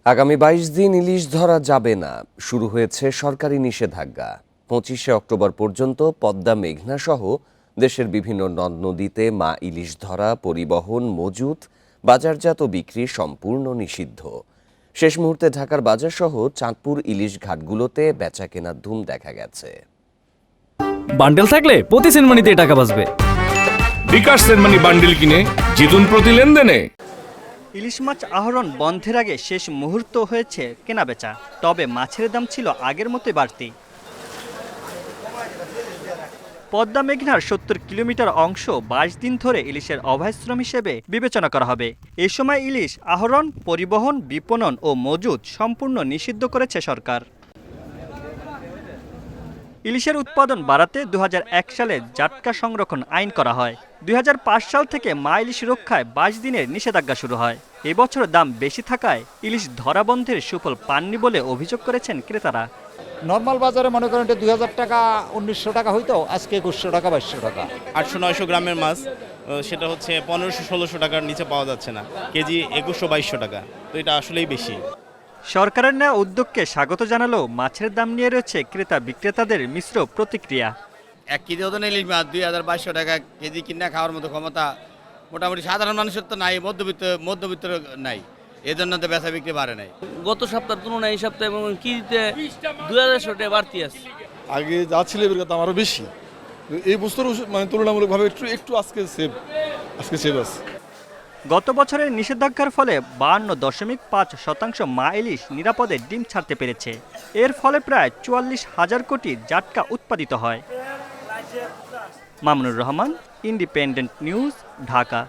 আগামী ২২ দিন ইলিশ ধরা যাবে না, শুরু হয়েছে সরকারি নিষেধাজ্ঞা। ২৫শে অক্টোবর পর্যন্ত পদ্মা, মেঘনা সহ দেশের বিভিন্ন নদ নদীতে মা ইলিশ ধরা, পরিবহন, মজুত, বাজারজাত বিক্রি সম্পূর্ণ নিষিদ্ধ। শেষ মুহূর্তে ঢাকার বাজারসহ চাঁদপুর ইলিশ ঘাটগুলোতে বেচা কেনার ধুম দেখা গেছে। বান্ডেল থাকলে প্রতি সেনমানিতে টাকা বাঁচবে। বিকাশ সেনমানি বান্ডেল কিনে জিতুন প্রতি লেনদেনে। ইলিশ মাছ আহরণ বন্ধের আগে শেষ মুহূর্ত হয়েছে কেনাবেচা, তবে মাছের দাম ছিল আগের মতোই বাড়তি। পদ্মা মেঘনার ৭০ কিলোমিটার অংশ ২২ দিন ধরে ইলিশের অভয়াশ্রম হিসেবে বিবেচনা করা হবে। এই সময় ইলিশ আহরণ, পরিবহন, বিপণন ও মজুত সম্পূর্ণ নিষিদ্ধ করেছে সরকার। ইলিশের উৎপাদন বাড়াতে ২০০১ সালে জাটকা সংরক্ষণ আইন করা হয়। ২০০৫ সাল থেকে মা ইলিশ রক্ষায় ২২ দিনের নিষেধাজ্ঞা শুরু হয়। এবছর দাম বেশি থাকায় ইলিশ ধরা বন্ধের সুফল পাননি বলে অভিযোগ করেছেন ক্রেতারা। নর্মাল বাজারে মনে করেন ২০০০ টাকা ১৯০০ টাকা হইতো, আজকে ২১০০ টাকা ২২০০ টাকা। ৮০০-৯০০ গ্রামের মাছ সেটা হচ্ছে ১৫০০-১৬০০ টাকার নিচে পাওয়া যাচ্ছে না, কেজি ২১০০-২২০০ টাকা। তো এটা আসলেই বেশি। সরকারের নেওয়া উদ্যোগকে স্বাগত জানালেও মাছের দাম নিয়ে রয়েছে ক্রেতা বিক্রেতাদের মিশ্র প্রতিক্রিয়া। ১ কেজি ওজন ইলিশ মাছ ২২০০ টাকা কেজি কিনে খাওয়ার মতো ক্ষমতা মোটামুটি সাধারণ মানুষের তো নাই, মধ্যবিত্ত নাই, এই জন্য তো বেচা বিক্রি বাড়ে নাই। গত সপ্তাহের তুলনায় এই সপ্তাহে এবং কেজিতে ২০০০ টাকা বাড়তি আছে। আগে যা ছিল এর দাম আরও বেশি, এই বছর মানে তুলনামূলকভাবে একটু আজকে সেভ আছে। গত বছরের নিষেধাজ্ঞার ফলে ৫২.৫% মা ইলিশ নিরাপদে ডিম ছাড়তে পেরেছে। এর ফলে প্রায় ৪৪,০০০ কোটি জাটকা উৎপাদিত হয়। Mamunur Rahman, independent news, Dhaka.